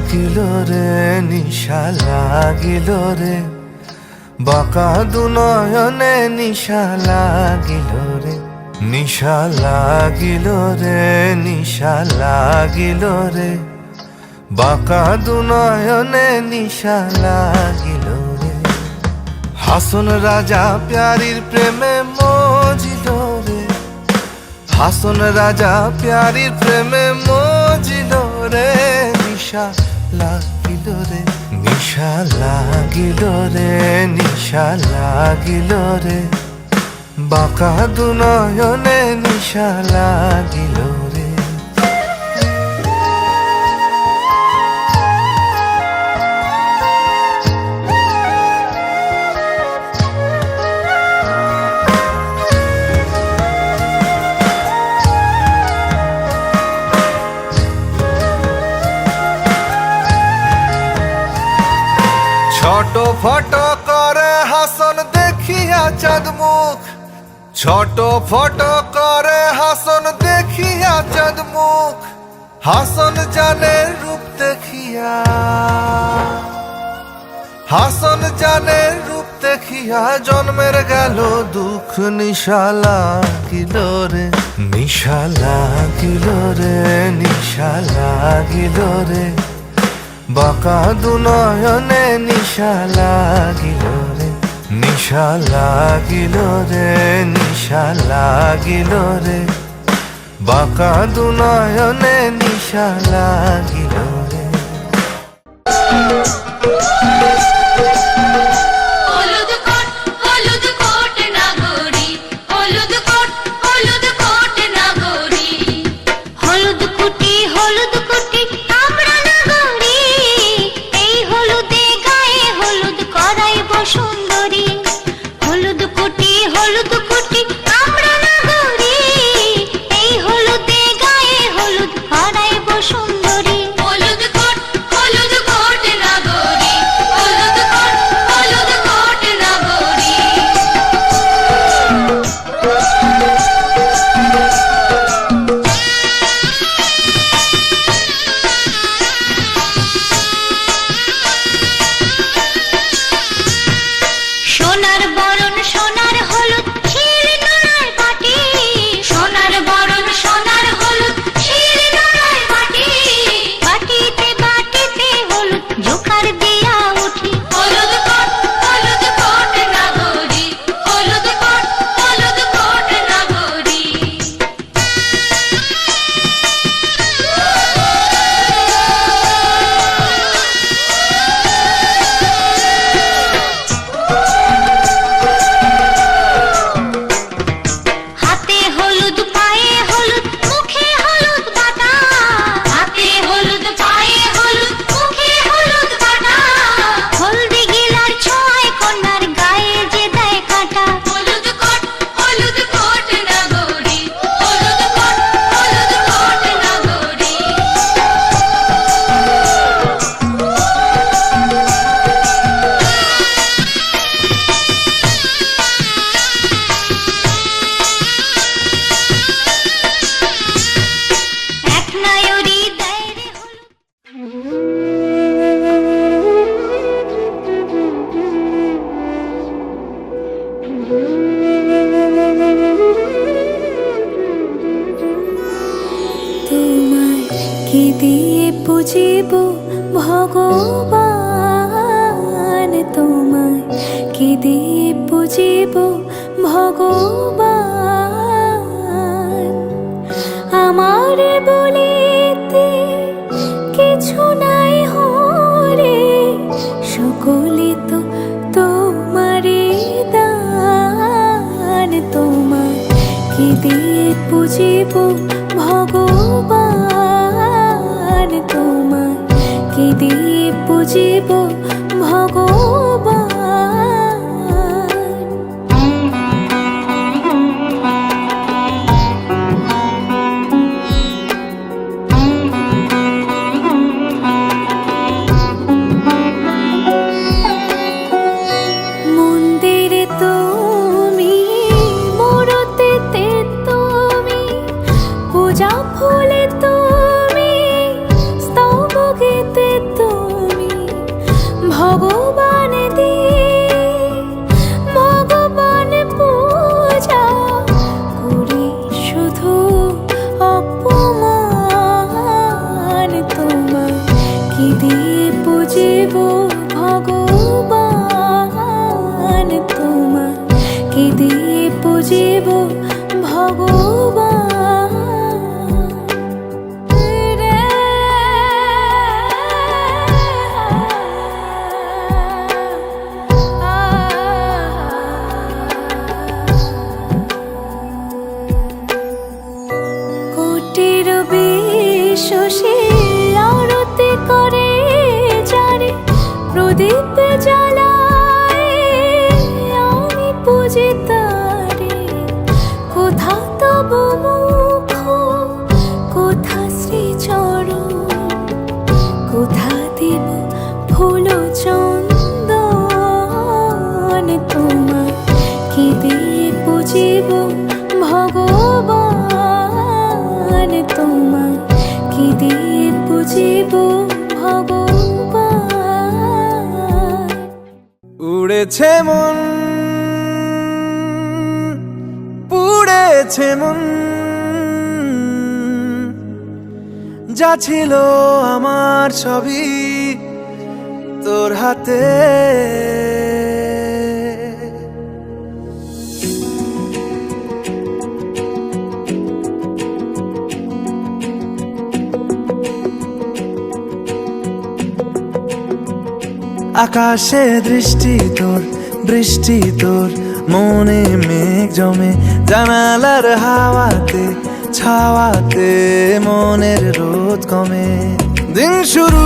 লাগিল রে নিশা লাগিল রে, বাঁকা দুনয়নে নিশা লাগিল রে, নিশা লাগিল রে নিশা লাগিল রে, বাঁকা দুনয়নে নিশা লাগিল রে। হাসন রাজা প্যারির প্রেমে মজিল রে, হাসন রাজা প্যারির প্রেমে মজিল রে, নিশা লাগিল রে নিশা লাগিল রে, নিশা লাগিল রে, বাঁকা দুনয়নে নিশা লাগিল রে। ছোট ফট করে হাসন দেখিয়া চাঁদ মুখ, ছোট ফট করে হাসন দেখিয়া চাঁদ মুখ, হাসন জানে রূপ দেখিয়া, হাসন জানে রূপ দেখিয়া জন্মের গেল দুঃখ। নিশা লাগিল রে নিশা লাগিল রে, নিশা লাগিল রে, বাঁকা দুনয়নে নিশা লাগিল রে, নিশা লাগিল রে নিশা লাগিল রে, বাঁকা দুনয়নে নিশা লাগিল রে। কি দিয়ে বুঝিব ভগবান, তোমায় কি দিয়ে বুঝিব ভগবান। আমারে বলিতে কিছু নাই হরে, সকলে তো তোমারে দান। তোমায় কি দিয়ে বুঝিব ভগবান, তোমায় কি দিয়ে বুঝিব ভগবান। মন্দিরে তুমি, মূরতিতে তুমি, পূজা ফুলে তুমি, স্তব গীতে তুমি। শশী আরতি করে যারে প্রদীপ জ্বালায় আমি পুজি তারে। কোথা তব মুখ, কোথা শ্রীচরণ, কোথা দেব ফুল চন্দন। তোমার কি দিয়ে পুজিব ভগবান, তোমার কি দিয়ে পুজিব ভগবান। উড়েছে মন, পুড়েছে মন, যা ছিল আমার সবই তোর হাতে। আকাশে দৃষ্টি তোর, বৃষ্টি তোর, মনে মেঘ জমে জানালার হাওয়াতে, ছাওয়াতে মনের রোদ কমে। দিন শুরু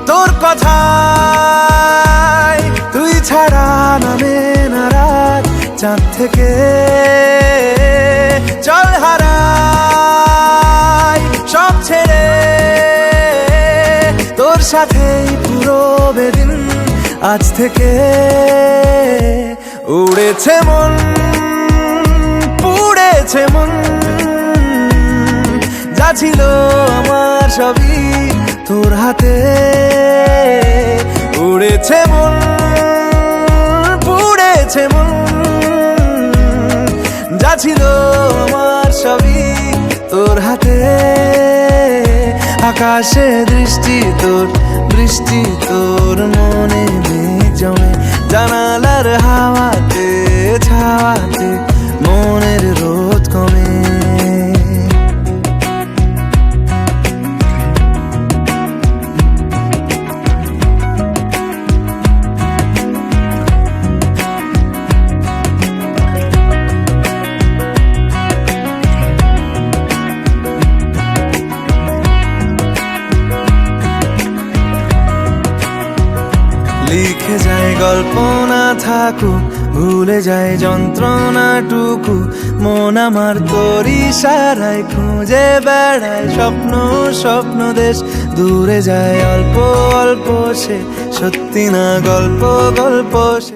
তোর কথায়, তুই ছাড়া নামে না রাত। চাঁদ থেকে চল হারাই সব ছেড়ে, তোর সাথেই পুরো বেদিন আজ থেকে। উড়েছে মন, পুড়েছে মন, যা ছিল আমার সবই তোর হাতে। উড়েছে মন, পুড়েছে মন, যা ছিল আমার সবই তোর হাতে। আকাশে দৃষ্টি তোর, বৃষ্টি তোর, মনে মেঘ জমে জানালার হাওয়াতে, ছাওয়াতে মনের রোদ কমে। লিখে যায় গল্প না থাকুক, ভুলে যায় যন্ত্রণাটুকু। মন আমার তোর ইশারায় খুঁজে বেড়ায় স্বপ্ন, স্বপ্ন দেশ। দূরে যায় অল্প অল্প সে, সত্যি না গল্প, গল্প সে।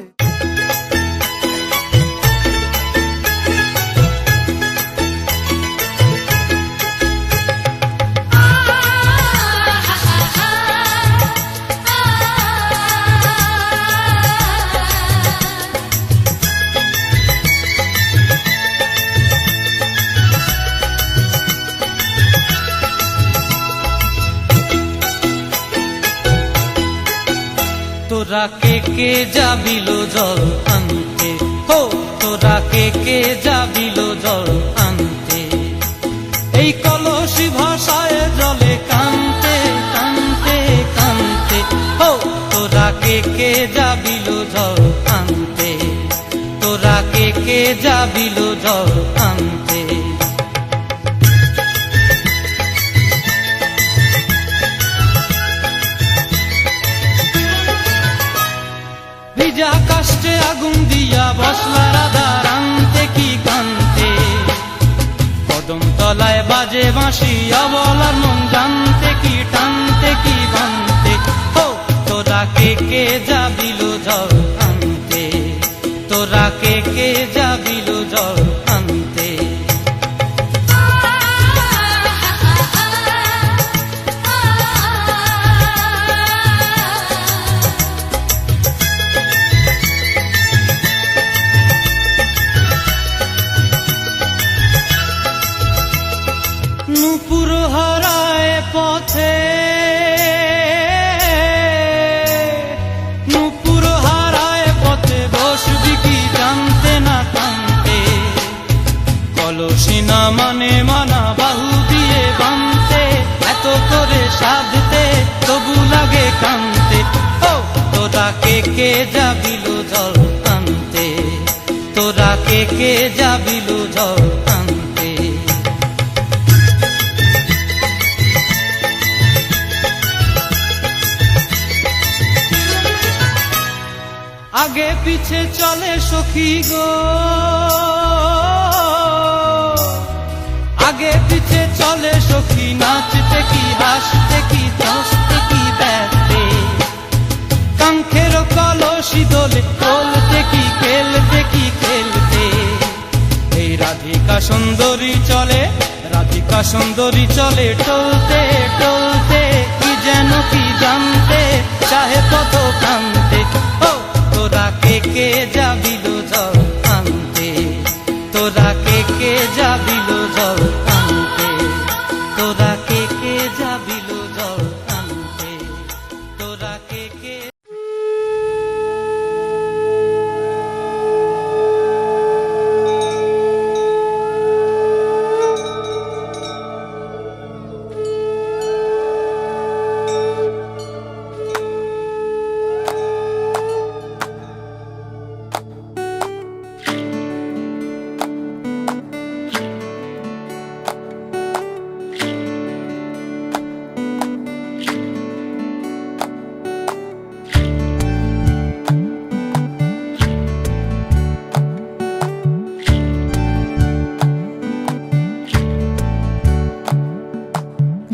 তোরা কে কে যাবিল জল আনতে, হো তোরা কে কে যাবিল জল আনতে। এই কলসি ভাষায় জলে কানতে কানতে কানতে, হো তোরা কে কে যাবিল জল আনতে। তোরা কে কে যাবিল জল আনতে। ভিজা কাষ্টে আগুন দিয়া বসলা রাধা রানতে কি কান্তে। কদম তলায় বাজে বাঁশি অবলার মন জানতে কি টানতে কি বানতে। ও তোরা কে কে যাবিল জল আনতে। তোরা কে কে যাবিল জল আনতে। নূপুর হারায় পথে, নূপুর হারায় পথে বসবি কি জানতে না কানতে। কলসি না মানে মানা বাহু দিয়ে বানতে, এত করে সাধতে তবু লাগে কানতে। ও তোরা কে কে যাবিল জল আনতে। তোরা কে কে যাবিল জল আনতে। সখী গো, আগে পিছে চলে সখী, নাচতে কি হাসতে কি দশতে কি ব্যস্তে, কাঙ্ক্ষের কলসি দোলে তোলতে কি খেলতে কি খেলতে। এই রাধিকা সুন্দরী চলে, রাধিকা সুন্দরী চলে টলতে টলতে, কি যেন কি জানতে চাহে কত কান্তে। ও তোরা কে কে যাবিল জল আনতে, তোরা কে কে যাবিল জল আনতে, তোরা কে কে যাবিল জল আনতে, তোরা কে কে।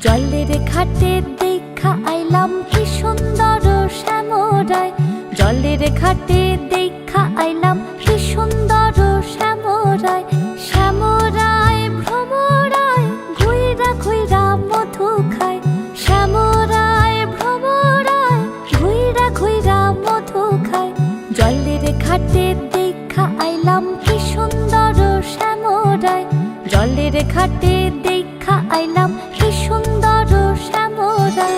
জলের ঘাটে দেখা আইলাম কি সুন্দর শ্যামরায়, জলের ঘাটে দেখা আইলাম কি সুন্দর শ্যামরায়। শ্যামরায় ভ্রমরায় ঘুইরা ঘুইরা মধু খায়, শ্যামরায় ভ্রমরায় ঘুইরা ঘুইরা মধু খায়। জলের ঘাটে দেখা আইলাম কি সুন্দর শ্যামরায়, জলের ঘাটে দেখা আইলাম কি সুন্দর শ্যামরায়।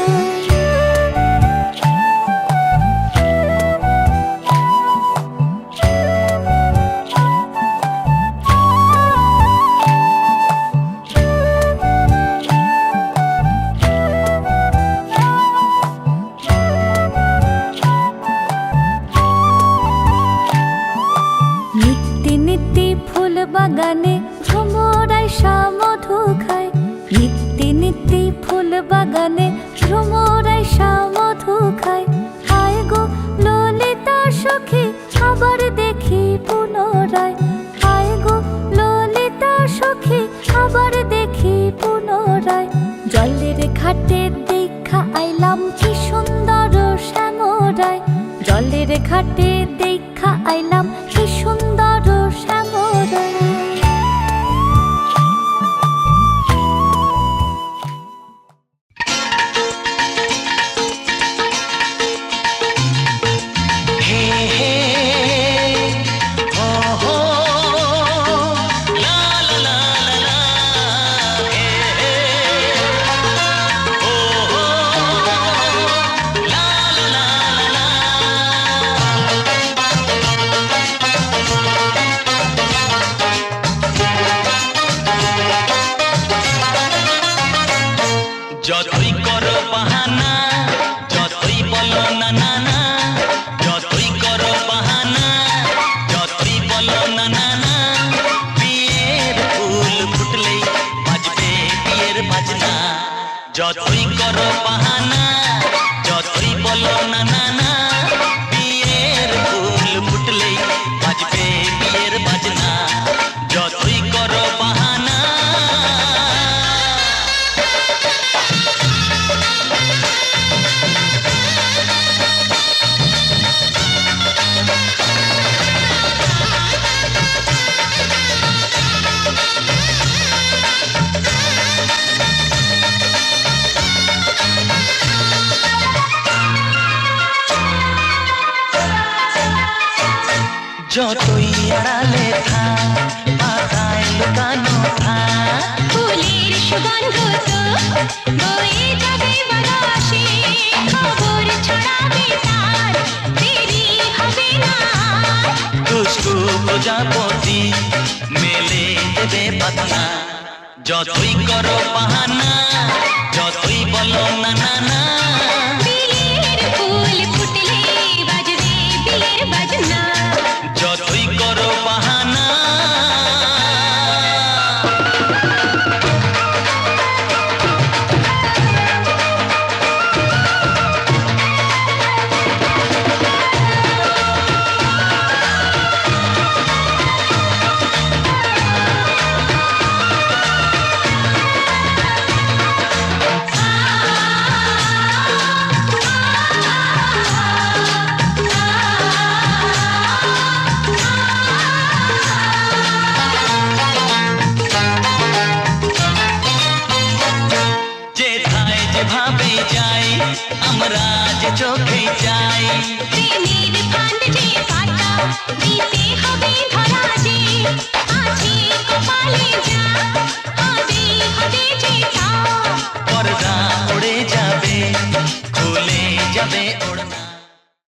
নিত্যি নিত্যি ফুল বাগানে ভ্রমরায় মধু খায়, নিত্যি নিত্যি ফুল বাগানে ভ্রমরায় মধু খায়। হায় গো ললিতা সখী আবার দেখি পুনরায়, হায় গো ললিতা সখী আবার দেখি পুনরায়। জলের ঘাটে দেখা আইলাম কি সুন্দর শ্যামরায়, জলের ঘাটে দেখা আইলাম কি সুন্দর শ্যামরায়। যতই করো বাহানা, যতই বলো না না না, যতই করো বাহানা, যতই বলো না না না, বিয়ের ফুল ফুটলেই বাজবে বিয়ের বাজনা। যতই করো বাহানা, যতই বলো না না না, বিয়ের ফুল ফুটলেই বাজবে বিয়ের বাজনা। যতই করো বাহানা। যতই আড়ালে থাক, পাতায় লুকানো থাক, ফুলের সুগন্ধ তো বয়ে যাবে বাতাসে, খবর ছড়াবে তার, দেরি হবে না। দুষ্টু প্রজাপতি মেলে দেবে পাতনা। যতই করো বাহানা, যতই বলো না